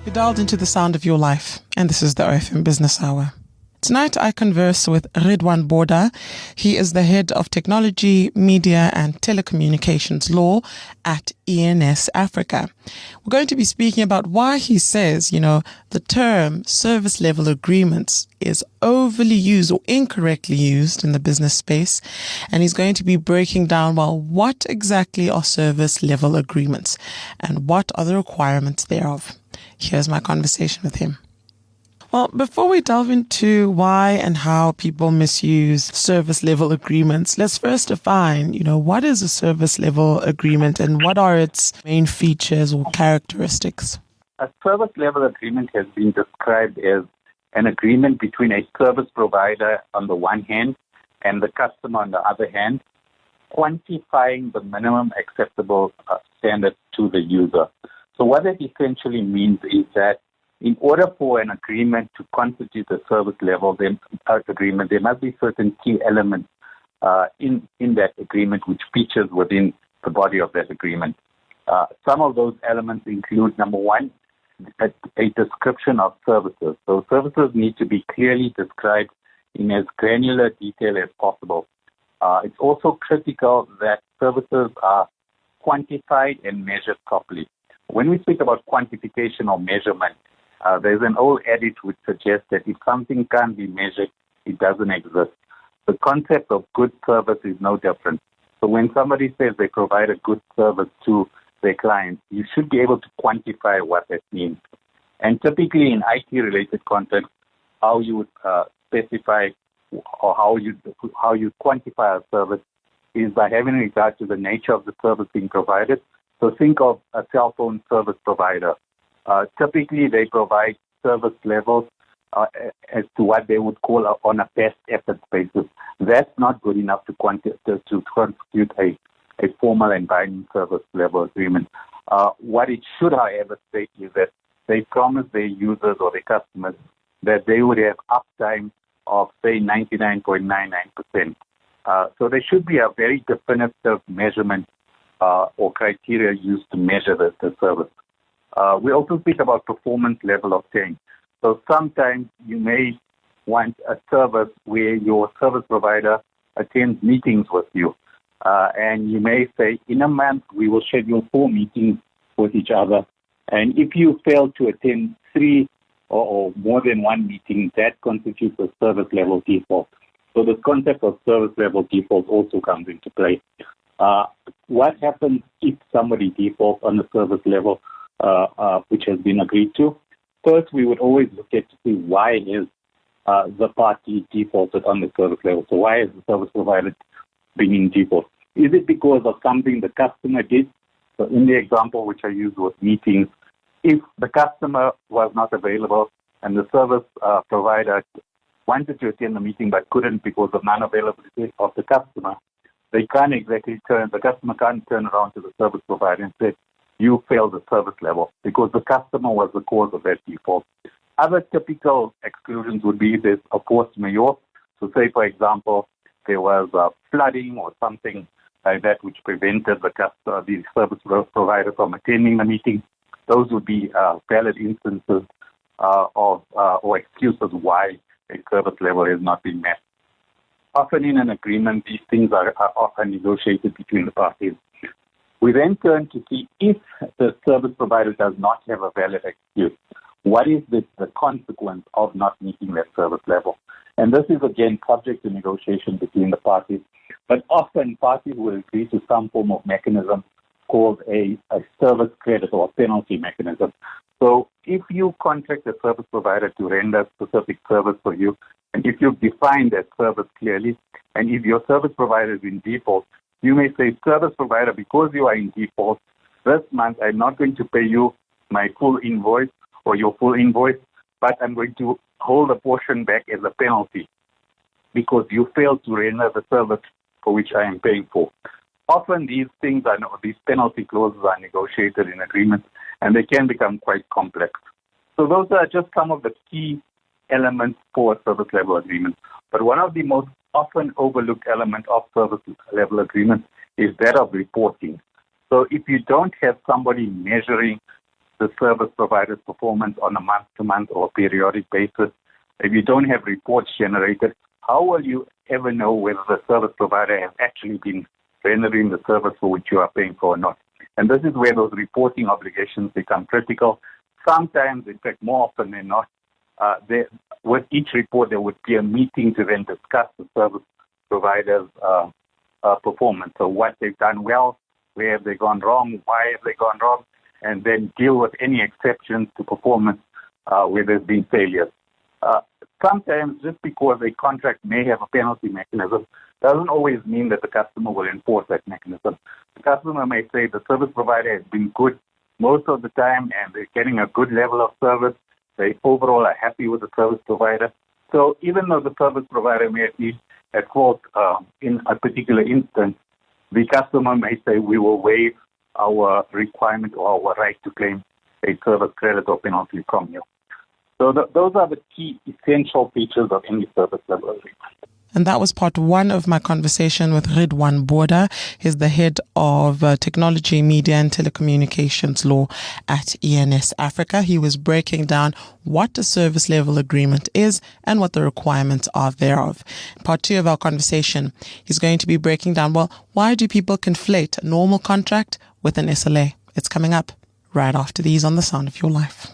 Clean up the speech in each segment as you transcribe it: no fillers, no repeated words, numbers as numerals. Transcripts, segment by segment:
You dialed into the sound of your life, and this is the OFM Business Hour. Tonight, I converse with Ridwan Borda. He is the head of technology, media, and telecommunications law at ENS Africa. We're going to be speaking about why he says, the term service level agreements is overly used or incorrectly used in the business space. And he's going to be breaking down, what exactly are service level agreements and what are the requirements thereof. Here's my conversation with him. Well, before we delve into why and how people misuse service level agreements, let's first define, what is a service level agreement and what are its main features or characteristics? A service level agreement has been described as an agreement between a service provider on the one hand and the customer on the other hand, quantifying the minimum acceptable standard to the user. So what that essentially means is that in order for an agreement to constitute a service level agreement, there must be certain key elements in that agreement which features within the body of that agreement. Some of those elements include, number one, a description of services. So services need to be clearly described in as granular detail as possible. It's also critical that services are quantified and measured properly. When we speak about quantification or measurement, there's an old adage which suggests that if something can't be measured, it doesn't exist. The concept of good service is no different. So when somebody says they provide a good service to their clients, you should be able to quantify what that means. And typically in IT-related context, how you would specify or how you quantify a service is by having regard to the nature of the service being provided. So think of a cell phone service provider. Typically, they provide service levels as to what they would call on a best effort basis. That's not good enough to constitute a formal and binding service level agreement. What it should, however, state is that they promise their users or their customers that they would have uptime of, say, 99.99%. So there should be a very definitive measurement or criteria used to measure the service. We also speak about performance level of change. So sometimes you may want a service where your service provider attends meetings with you. And you may say, in a month, we will schedule 4 meetings with each other. And if you fail to attend 3 or more than 1 meeting, that constitutes a service level default. So the concept of service level default also comes into play. What happens if somebody defaults on the service level which has been agreed to? First, we would always look at to see why is the party defaulted on the service level. So why is the service provider being in default? Is it because of something the customer did? So in the example which I used was meetings, if the customer was not available and the service provider wanted to attend the meeting but couldn't because of non-availability of the customer, the customer can't turn around to the service provider and say, you failed the service level because the customer was the cause of that default. Other typical exclusions would be there's a force majeure. So say, for example, there was flooding or something like that which prevented the service provider from attending the meeting. Those would be valid instances or excuses why a service level has not been met. Often in an agreement, these things are often negotiated between the parties. We then turn to see if the service provider does not have a valid excuse. What is the consequence of not meeting that service level? And this is, again, subject to negotiation between the parties. But often parties will agree to some form of mechanism called a service credit or penalty mechanism. So if you contract a service provider to render specific service for you, and if you define that service clearly, and if your service provider is in default, you may say, service provider, because you are in default, this month I'm not going to pay you my full invoice or your full invoice, but I'm going to hold a portion back as a penalty because you failed to render the service for which I am paying for. Often these penalty clauses are negotiated in agreements, and they can become quite complex. So those are just some of the key elements for a service level agreement. But one of the most often overlooked elements of service level agreement is that of reporting. So if you don't have somebody measuring the service provider's performance on a month-to-month or periodic basis. If you don't have reports generated, how will you ever know whether the service provider has actually been rendering the service for which you are paying for or not? And this is where those reporting obligations become critical. Sometimes, in fact, more often than not, with each report, there would be a meeting to then discuss the service provider's performance. So what they've done well, where have they gone wrong, why have they gone wrong, and then deal with any exceptions to performance where there's been failures. Sometimes just because a contract may have a penalty mechanism doesn't always mean that the customer will enforce that mechanism. The customer may say the service provider has been good most of the time and they're getting a good level of service. They overall are happy with the service provider. So even though the service provider may be at fault in a particular instance, the customer may say we will waive our requirement or our right to claim a service credit or penalty from you. So those are the key essential features of any service level agreement. And that was part one of my conversation with Ridwan Borda. He's the head of technology, media and telecommunications law at ENS Africa. He was breaking down what a service level agreement is and what the requirements are thereof. Part two of our conversation, he's going to be breaking down, well, why do people conflate a normal contract with an SLA? It's coming up right after these on The Sound of Your Life.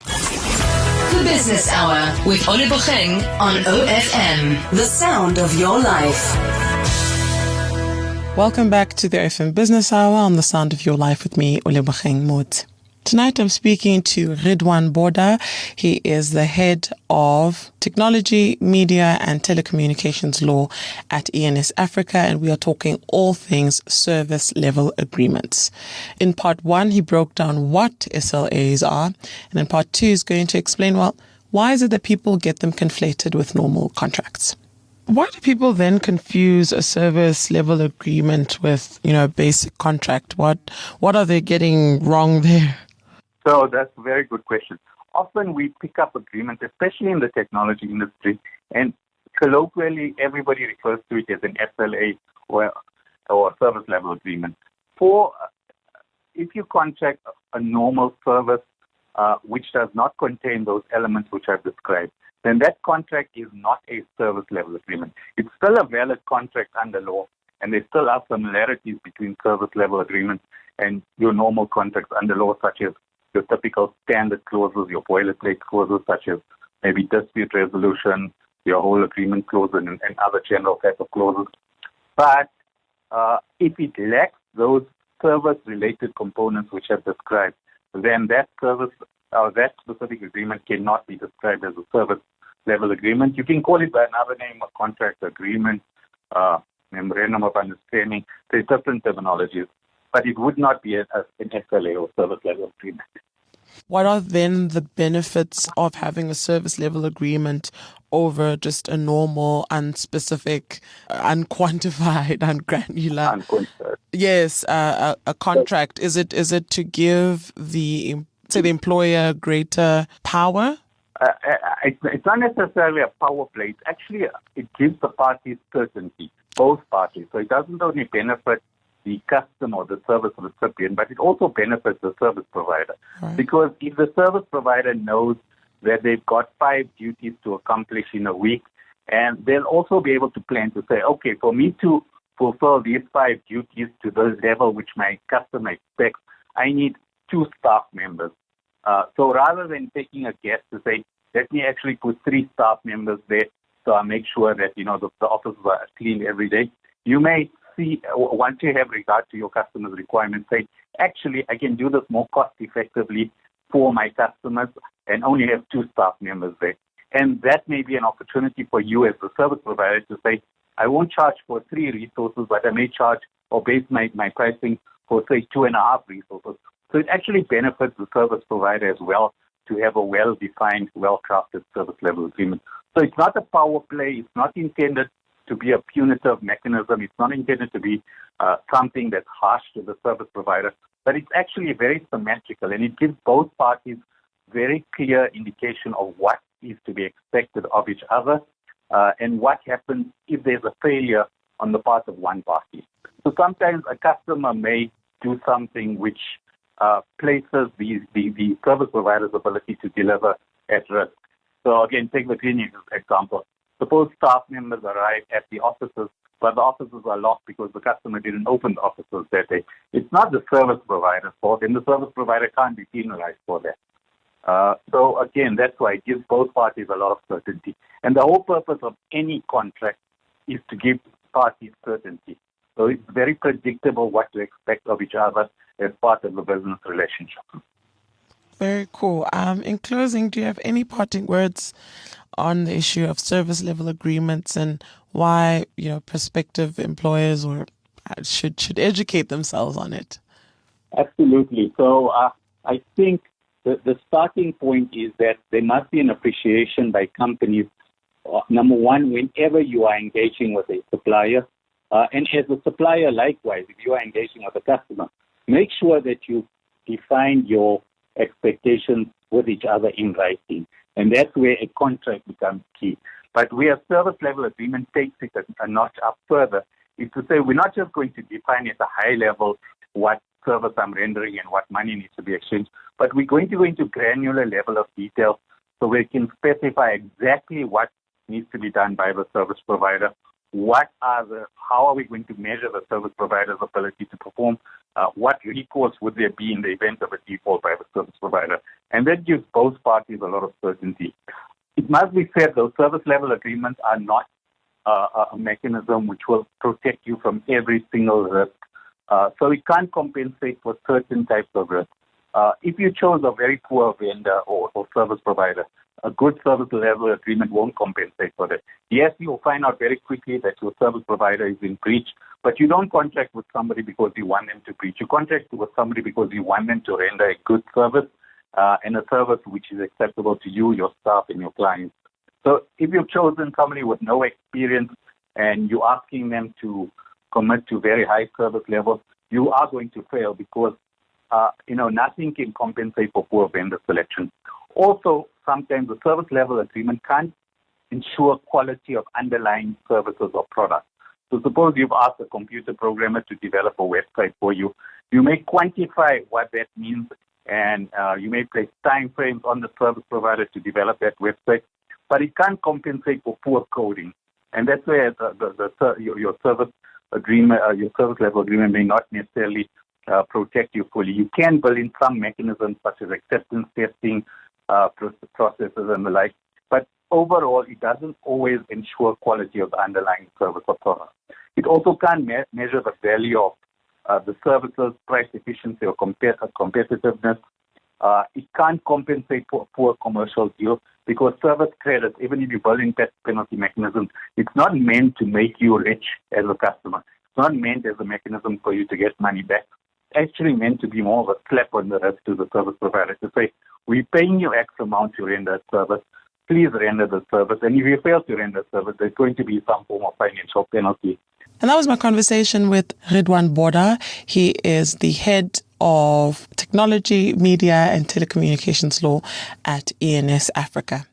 The Business Hour with Olebogeng on OFM, the sound of your life. Welcome back to the OFM Business Hour on The Sound of Your Life with me, Olebogeng Mood. Tonight I'm speaking to Ridwan Borda. He is the head of technology, media and telecommunications law at ENS Africa, and we are talking all things service level agreements. In part one, he broke down what SLAs are, and in part two, he's going to explain, well, why is it that people get them conflated with normal contracts? Why do people then confuse a service level agreement with, a basic contract? What are they getting wrong there? So that's a very good question. Often we pick up agreements, especially in the technology industry, and colloquially everybody refers to it as an SLA or a service level agreement. If you contract a normal service which does not contain those elements which I've described, then that contract is not a service level agreement. It's still a valid contract under law, and there still are similarities between service level agreements and your normal contracts under law, such as your typical standard clauses, your boilerplate clauses, such as maybe dispute resolution, your whole agreement clause, and other general type of clauses. But if it lacks those service-related components which I've described, then that that specific agreement cannot be described as a service-level agreement. You can call it by another name, a contract agreement, memorandum of understanding. There's different terminologies, but it would not be an SLA or service-level agreement. What are then the benefits of having a service level agreement over just a normal, unspecific, unquantified, ungranular? Unquantified. Yes, a contract. Is it to give the employer greater power? It's not necessarily a power play. Actually, it gives the parties certainty, both parties. So it doesn't only benefit the customer or the service recipient, but it also benefits the service provider. Right. Because if the service provider knows that they've got 5 duties to accomplish in a week, and they'll also be able to plan to say, okay, for me to fulfill these 5 duties to the level which my customer expects, I need 2 staff members. So rather than taking a guess to say, let me actually put 3 staff members there, so I make sure that, the offices are clean every day, you may see, once you have regard to your customer's requirements, say, actually, I can do this more cost effectively for my customers and only have 2 staff members there. And that may be an opportunity for you as the service provider to say, I won't charge for 3 resources, but I may charge or base my pricing for, say, 2.5 resources. So it actually benefits the service provider as well to have a well-defined, well-crafted service level agreement. So it's not a power play. It's not intended to be a punitive mechanism. It's not intended to be something that's harsh to the service provider, but it's actually very symmetrical, and it gives both parties very clear indication of what is to be expected of each other and what happens if there's a failure on the part of one party. So sometimes a customer may do something which places the service provider's ability to deliver at risk. So again, take the cleaning example. Suppose staff members arrive at the offices, but the offices are locked because the customer didn't open the offices that day. It's not the service provider's fault, and the service provider can't be penalized for that. So again, that's why it gives both parties a lot of certainty. And the whole purpose of any contract is to give parties certainty. So it's very predictable what to expect of each other as part of the business relationship. Very cool. In closing, do you have any parting words on the issue of service level agreements and why, prospective employers should educate themselves on it? Absolutely. So I think the starting point is that there must be an appreciation by companies. Number one, whenever you are engaging with a supplier, and as a supplier, likewise, if you are engaging with a customer, make sure that you define your expectations with each other in writing. And that's where a contract becomes key. But where a service level agreement takes it a notch up further is to say we're not just going to define at a high level what service I'm rendering and what money needs to be exchanged, but we're going to go into granular level of detail so we can specify exactly what needs to be done by the service provider, how are we going to measure the service provider's ability to perform, what recourse would there be in the event of a default by the service provider. And that gives both parties a lot of certainty. It must be said, those service level agreements are not a mechanism which will protect you from every single risk. So it can't compensate for certain types of risk. If you chose a very poor vendor or service provider, a good service level agreement won't compensate for that. Yes, you'll find out very quickly that your service provider is in breach, but you don't contract with somebody because you want them to breach. You contract with somebody because you want them to render a good service and a service which is acceptable to you, your staff, and your clients. So if you've chosen somebody with no experience and you're asking them to commit to very high service levels, you are going to fail because nothing can compensate for poor vendor selection. Also, sometimes the service level agreement can't ensure quality of underlying services or products. So suppose you've asked a computer programmer to develop a website for you. You may quantify what that means and you may place time frames on the service provider to develop that website, but it can't compensate for poor coding. And that's where your service agreement, your service level agreement may not necessarily protect you fully. You can build in some mechanisms such as acceptance testing, processes and the like, but overall it doesn't always ensure quality of the underlying service or product. It also can't measure the value of the services, price efficiency or competitiveness. It can't compensate for poor commercial deals because service credits, even if you build in penalty mechanisms, it's not meant to make you rich as a customer. It's not meant as a mechanism for you to get money back. Actually meant to be more of a slap on the wrist to the service provider to say, we're paying you X amount to render a service, please render the service. And if you fail to render service, there's going to be some form of financial penalty. And that was my conversation with Ridwan Borda. He is the head of technology, media and telecommunications law at ENS Africa.